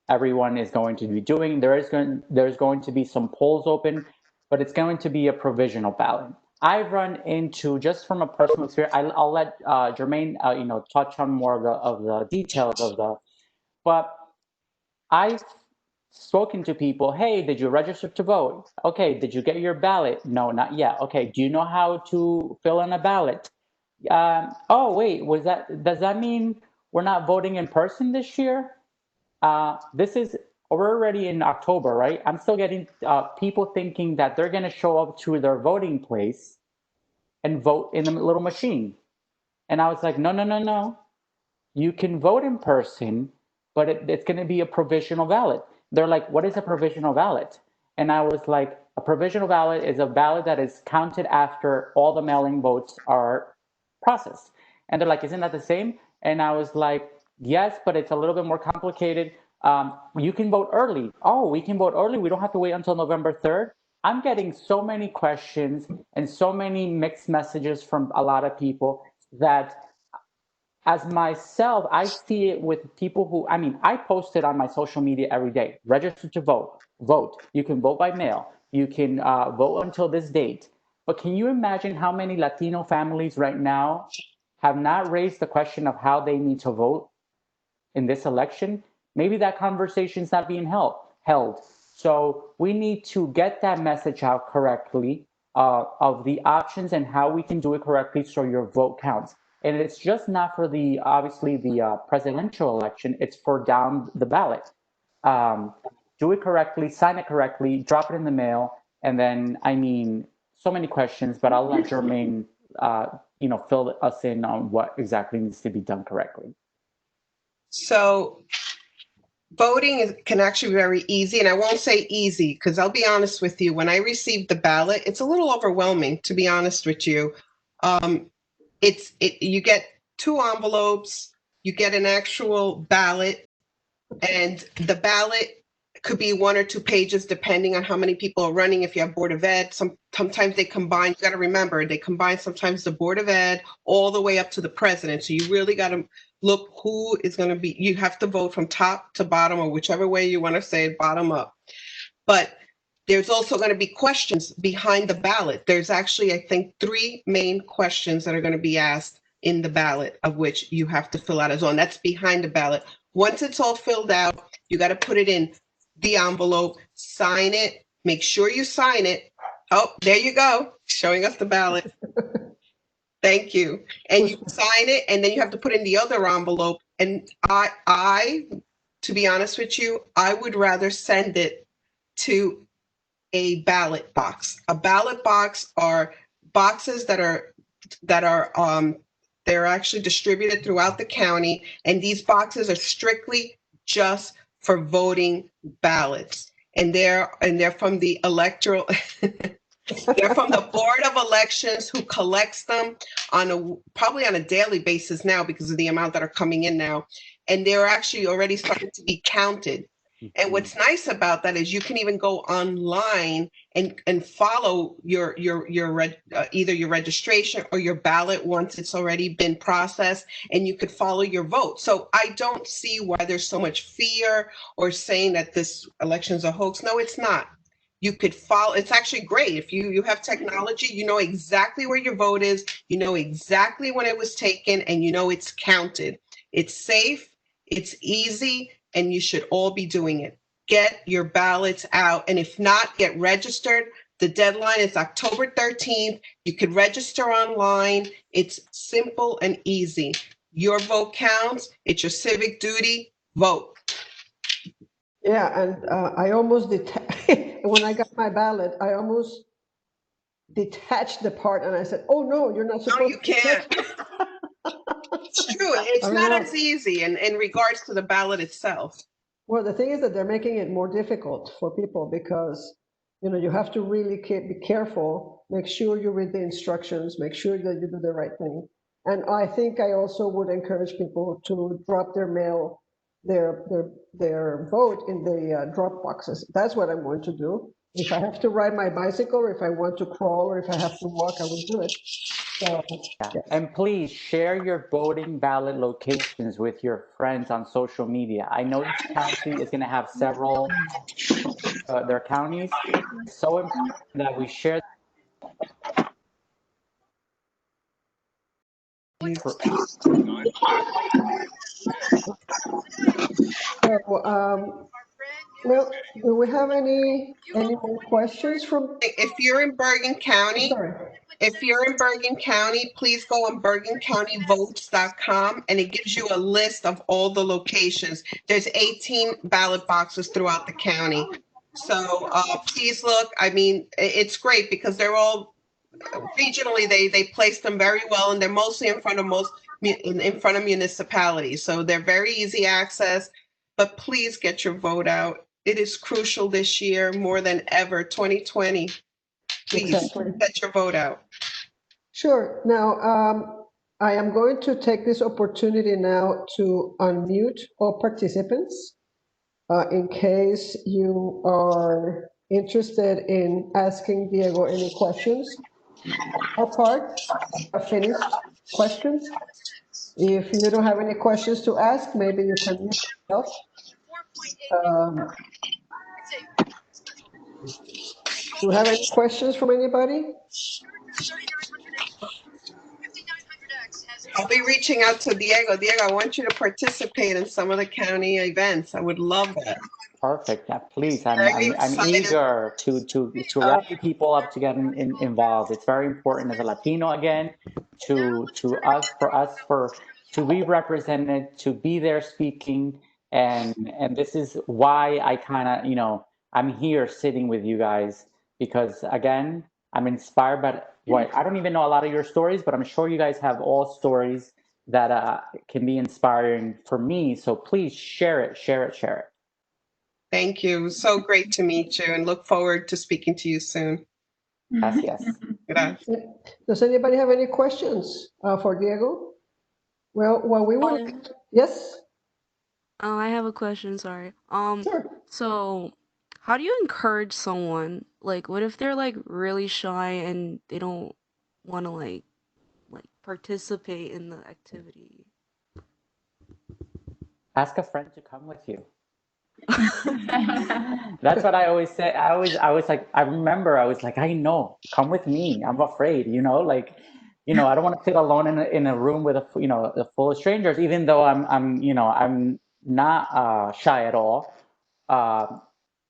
Everyone is going to be doing. There's going to be some polls open, but it's going to be a provisional ballot. I've run into, just from a personal experience. I'll let Jermaine touch on more of the details of the, but I've spoken to people. Hey, did you register to vote? Okay, did you get your ballot? No, not yet. Okay, do you know how to fill in a ballot? Oh, wait, does that mean we're not voting in person this year? We're already in October, right? I'm still getting people thinking that they're going to show up to their voting place and vote in the little machine. And I was like, no, no, no, no. You can vote in person, but it's going to be a provisional ballot. They're like, what is a provisional ballot? And I was like, a provisional ballot is a ballot that is counted after all the mailing votes are processed. And they're like, isn't that the same? And I was like, yes, but it's a little bit more complicated. You can vote early. Oh, we can vote early. We don't have to wait until November 3rd. I'm getting so many questions and so many mixed messages from a lot of people that as myself, I see it with people who, I post it on my social media every day. Register to vote. Vote. You can vote by mail. You can vote until this date. But can you imagine how many Latino families right now have not raised the question of how they need to vote in this election? Maybe that conversation is not being held. So we need to get that message out correctly of the options and how we can do it correctly so your vote counts. And it's just not for obviously the presidential election, it's for down the ballot. Do it correctly, sign it correctly, drop it in the mail, and then, so many questions, but I'll let Jermaine, fill us in on what exactly needs to be done correctly. So voting can actually be very easy, and I won't say easy because I'll be honest with you. When I received the ballot, it's a little overwhelming, to be honest with you. You get 2 envelopes, you get an actual ballot, and the ballot could be 1 or 2 pages depending on how many people are running. If you have Board of Ed, sometimes they combine. You got to remember, they combine sometimes the Board of Ed all the way up to the president. So you really got to look who is going to be. You have to vote from top to bottom, or whichever way you want to say it, bottom up. But there's also going to be questions behind the ballot. There's actually, I think, 3 main questions that are going to be asked in the ballot, of which you have to fill out as well. And that's behind the ballot. Once it's all filled out, you got to put it in the envelope, sign it, make sure you sign it. Oh, there you go, showing us the ballot. Thank you. And you sign it, and then you have to put in the other envelope. And I, to be honest with you, I would rather send it to a ballot box. A ballot box are boxes that are they're actually distributed throughout the county, and these boxes are strictly just for voting ballots. And they're from the electoral they're from the Board of Elections, who collects them probably on a daily basis now because of the amount that are coming in now. And they're actually already starting to be counted. And what's nice about that is you can even go online and follow your either your registration or your ballot once it's already been processed, and you could follow your vote. So I don't see why there's so much fear or saying that this election's a hoax. No, it's not. You could follow. It's actually great. If you have technology, you know exactly where your vote is, you know exactly when it was taken, and you know it's counted. It's safe, it's easy, and you should all be doing it. Get your ballots out. And if not, get registered. The deadline is October 13th. You could register online. It's simple and easy. Your vote counts. It's your civic duty. Vote. Yeah, and I almost when I got my ballot, I almost detached the part, and I said, "Oh no, you're not supposed." No, you can't. It's true. It's not as easy in regards to the ballot itself. Well, the thing is that they're making it more difficult for people because, you have to really be careful, make sure you read the instructions, make sure that you do the right thing. And I think I also would encourage people to drop their mail, their vote in the drop boxes. That's what I'm going to do. If I have to ride my bicycle, or if I want to crawl, or if I have to walk, I will do it. So, Yeah. yes. And please share your voting ballot locations with your friends on social media. I know each county is going to have several their counties. It's so important that we share. So, well, do we have any more questions from? If you're in Bergen County, Sorry. If you're in Bergen County, please go on bergencountyvotes.com, and it gives you a list of all the locations. There's 18 ballot boxes throughout the county. So please look. I mean, it's great because they're all regionally, they place them very well, and they're mostly in front of municipalities. So they're very easy access, but please get your vote out. It is crucial this year more than ever, 2020. Please get your vote out. Sure. Now, I am going to take this opportunity now to unmute all participants in case you are interested in asking Diego any questions. Our part, a finished questions. If you don't have any questions to ask, maybe you can mute yourself. Do you have any questions from anybody? I'll be reaching out to Diego. Diego, I want you to participate in some of the county events. I would love that. Perfect. Yeah, please. I'm eager to rally people up to get involved. It's very important as a Latino again to be represented, to be there speaking, and this is why I kind of I'm here sitting with you guys because again I'm inspired by what I don't even know a lot of your stories, but I'm sure you guys have all stories that can be inspiring for me. So please share it. Thank you. So great to meet you and look forward to speaking to you soon. Gracias. Gracias. Does anybody have any questions for Diego? Well, what we want. Yes? Oh, I have a question, sorry. Sure. So, how do you encourage someone? Like, what if they're like really shy and they don't want to like participate in the activity? Ask a friend to come with you. That's what I always say. I was like, I remember I was like, I know, come with me. I'm afraid, like, I don't want to sit alone in a room with a full of strangers, even though I'm not shy at all. Uh,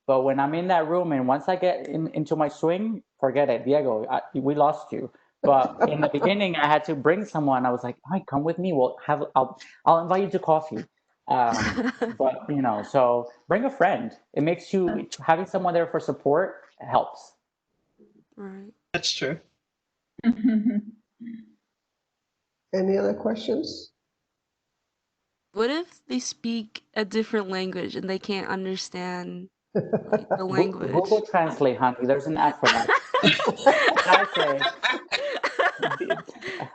but when I'm in that room and once I get into my swing, forget it, Diego, we lost you. But in the beginning, I had to bring someone. I was like, "Hi, come with me. I'll invite you to coffee." But so bring a friend. It makes you having someone there for support helps. Right. That's true. Any other questions? What if they speak a different language and they can't understand like the language? Google Translate, honey. There's an app for that. I say,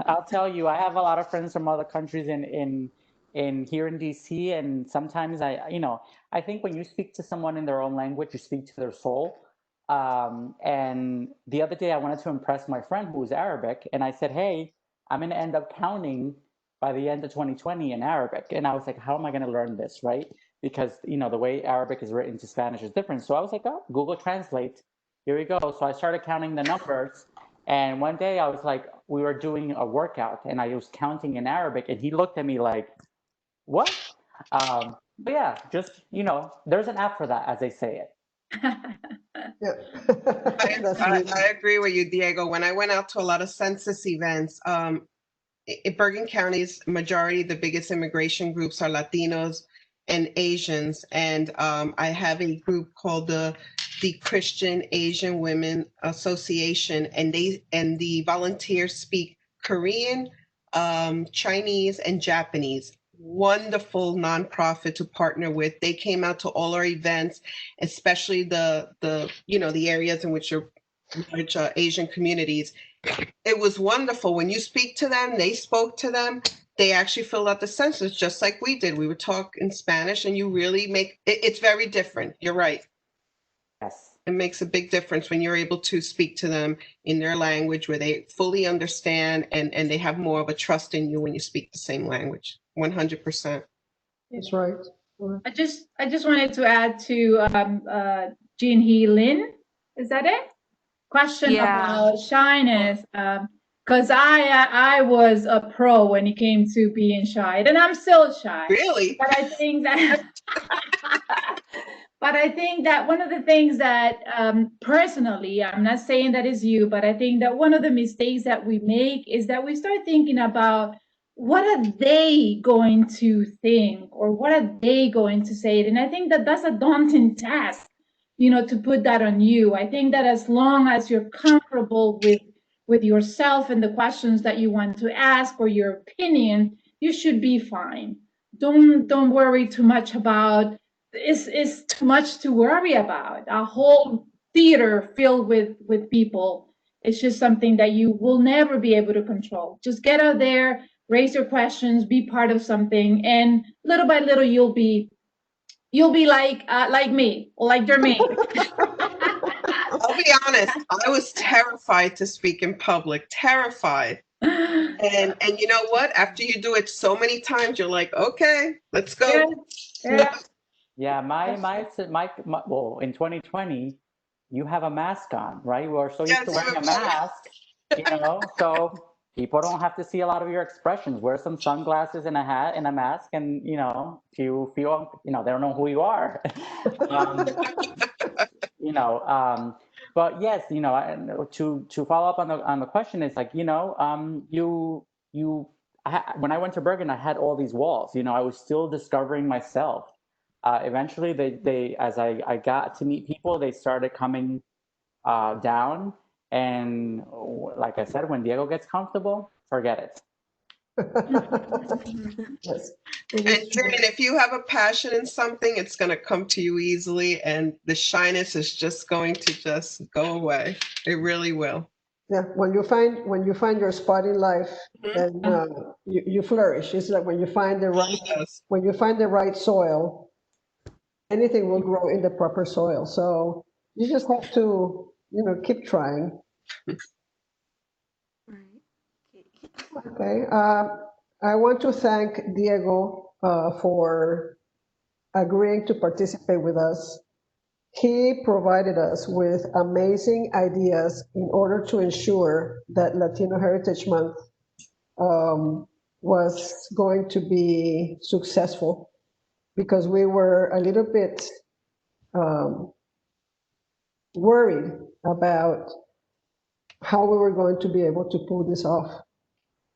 I'll tell you, I have a lot of friends from other countries in here in DC, and sometimes I think when you speak to someone in their own language, you speak to their soul. And the other day, I wanted to impress my friend who's Arabic, and I said, "Hey, I'm going to end up counting by the end of 2020 in Arabic." And I was like, "How am I going to learn this, right?" Because the way Arabic is written to Spanish is different. So I was like, "Oh, Google Translate. Here we go." So I started counting the numbers. And one day I was like, we were doing a workout and I was counting in Arabic and he looked at me like, what? But yeah, just, there's an app for that, as they say it. Yeah. That's I neat. agree with you, Diego. When I went out to a lot of census events, in Bergen County's majority, the biggest immigration groups are Latinos and Asians. And I have a group called the Christian Asian Women Association, and the volunteers speak Korean, Chinese, and Japanese. Wonderful nonprofit to partner with. They came out to all our events, especially the areas in which are large Asian communities. It was wonderful. When you speak to them, they spoke to them. They actually filled out the census just like we did. We would talk in Spanish, and you really it's very different. You're right. Yes. It makes a big difference when you're able to speak to them in their language where they fully understand and they have more of a trust in you when you speak the same language. 100%. That's right. I just wanted to add to Jean Hee Lin. Is that it? Question Yeah. about shyness. Because I was a pro when it came to being shy, and I'm still shy. Really? But I think that but I think that one of the things that personally, I'm not saying that is you, but I think that one of the mistakes that we make is that we start thinking about what are they going to think or what are they going to say. And I think that that's a daunting task, to put that on you. I think that as long as you're comfortable with yourself and the questions that you want to ask or your opinion, you should be fine. Don't worry too much about is too much to worry about. A whole theater filled with people. It's just something that you will never be able to control. Just get out there, raise your questions, be part of something, and little by little you'll be like me, or like Jermaine. I'll be honest. I was terrified to speak in public. Terrified. And you know what? After you do it so many times, you're like, okay, let's go. Yeah. Yeah, well, in 2020, you have a mask on, right? We're so used to Yes, wearing a mask, so people don't have to see a lot of your expressions. Wear some sunglasses and a hat and a mask, and if you feel, they don't know who you are. um, you know, but yes, to follow up on the question, it's like, when I went to Bergen, I had all these walls. I was still discovering myself. Eventually, they as I got to meet people, they started coming down. And like I said, when Diego gets comfortable, forget it. Yes. And Jane, if you have a passion in something, it's going to come to you easily, and the shyness is just going to just go away. It really will. Yeah, when you find your spot in life, then you flourish. It's like when you find the right Yes. soil, anything will grow in the proper soil. So you just have to, keep trying. Right. Okay. Okay. I want to thank Diego for agreeing to participate with us. He provided us with amazing ideas in order to ensure that Latino Heritage Month was going to be successful, because we were a little bit worried about how we were going to be able to pull this off.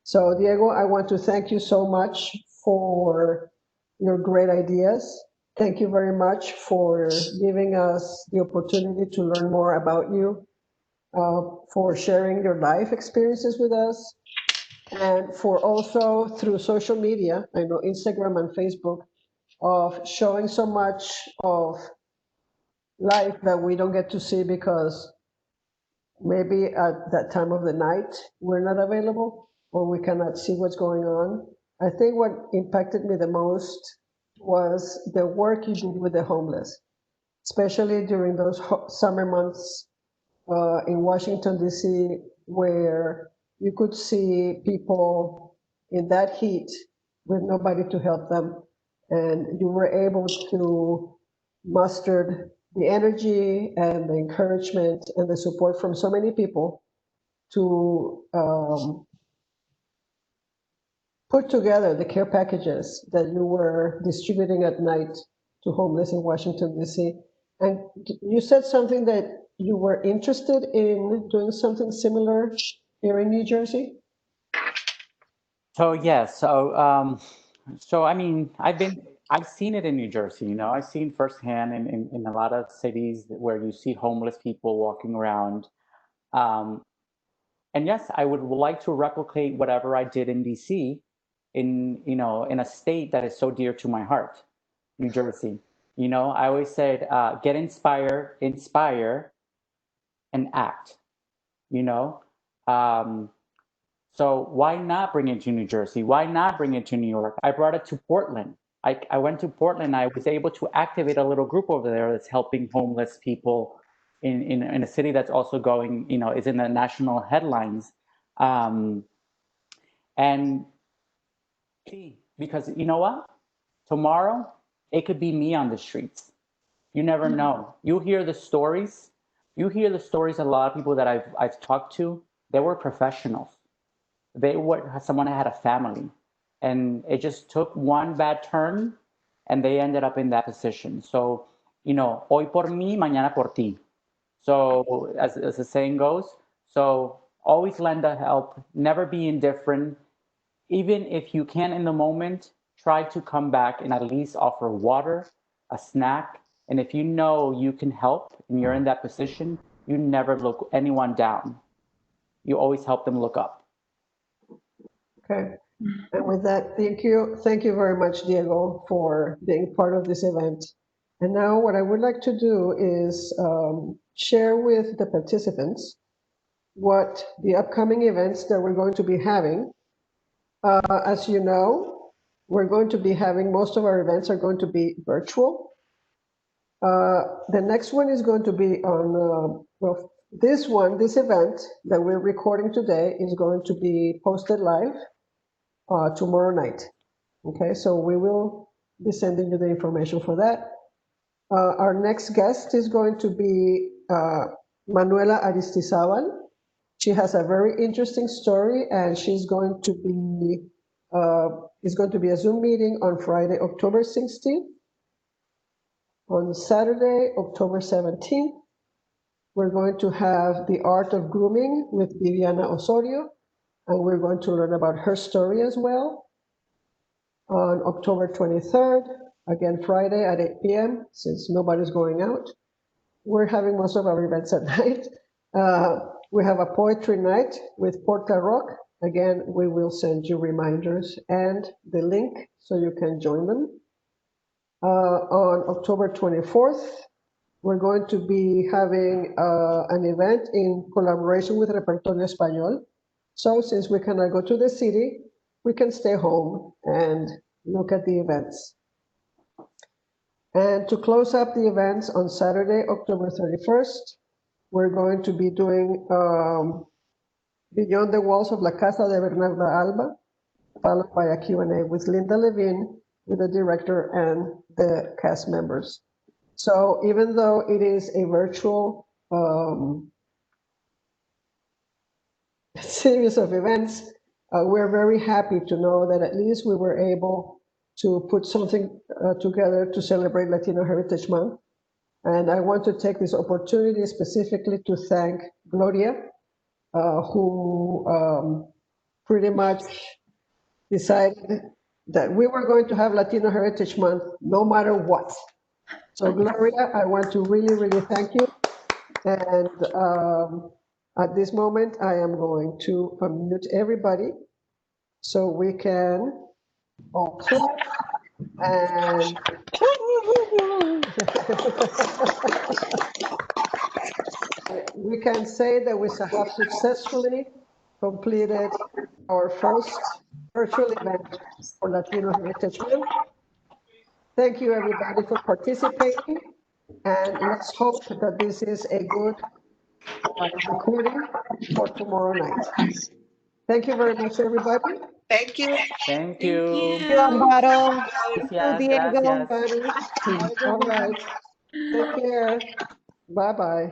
So Diego, I want to thank you so much for your great ideas. Thank you very much for giving us the opportunity to learn more about you, for sharing your life experiences with us, and for also through social media, I know Instagram and Facebook, of showing so much of life that we don't get to see because maybe at that time of the night we're not available or we cannot see what's going on. I think what impacted me the most was the work you did with the homeless, especially during those summer months in Washington, D.C., where you could see people in that heat with nobody to help them. And you were able to muster the energy and the encouragement and the support from so many people to put together the care packages that you were distributing at night to homeless in Washington, D.C. And you said something that you were interested in doing something similar here in New Jersey? So yes, so I mean, I've seen it in New Jersey. I've seen firsthand in a lot of cities where you see homeless people walking around. Um, and yes, I would like to replicate whatever I did in DC, in a state that is so dear to my heart, New Jersey. I always said, get inspired, inspire, and act. You know. Um, So why not bring it to New Jersey? Why not bring it to New York? I brought it to Portland. I went to Portland. I was able to activate a little group over there that's helping homeless people in a city that's also going, is in the national headlines. Um, and see, because you know what? Tomorrow, it could be me on the streets. You never know. You hear the stories. You hear the stories of a lot of people that I've talked to. They were professionals. Someone had a family, and it just took one bad turn and they ended up in that position. So hoy por mí, mañana por ti. So as the saying goes, so always lend a help, never be indifferent. Even if you can in the moment, try to come back and at least offer water, a snack. And if you know you can help and you're in that position, you never look anyone down. You always help them look up. Okay. And with that, thank you. Thank you very much, Diego, for being part of this event. And now what I would like to do is share with the participants what the upcoming events that we're going to be having. As you know, we're going to be having, most of our events are going to be virtual. The next one is going to be on, well, this event that we're recording today is going to be posted live tomorrow night. Okay, so we will be sending you the information for that. Our next guest is going to be Manuela Aristizabal. She has a very interesting story, and she's going to be, it's going to be a Zoom meeting on Friday, October 16th. On Saturday, October 17th, we're going to have The Art of Grooming with Viviana Osorio, and we're going to learn about her story as well. On October 23rd, again Friday at 8 p.m., since nobody's going out. We're having most of our events at night. We have a poetry night with Porta Rock. Again, we will send you reminders and the link so you can join them. On October 24th, we're going to be having an event in collaboration with Repertorio Español. So since we cannot go to the city, we can stay home and look at the events. And to close up the events on Saturday, October 31st, we're going to be doing Beyond the Walls of La Casa de Bernarda Alba, followed by a Q&A with Linda Levin, with the director and the cast members. So even though it is a virtual series of events, we're very happy to know that at least we were able to put something together to celebrate Latino Heritage Month. And I want to take this opportunity specifically to thank Gloria, who pretty much decided that we were going to have Latino Heritage Month no matter what. So Gloria, I want to really, really thank you. And at this moment, I am going to unmute everybody so we can all clap and we can say that we have successfully completed our first virtual event for Latino Heritage Month. Thank you, everybody, for participating, and let's hope that this is a good recording for tomorrow night. Thank you very much, everybody. Thank you. Thank you. Thank you, Amparo. Gracias, Diego. gracias. Everybody. All right. Take care. Bye-bye.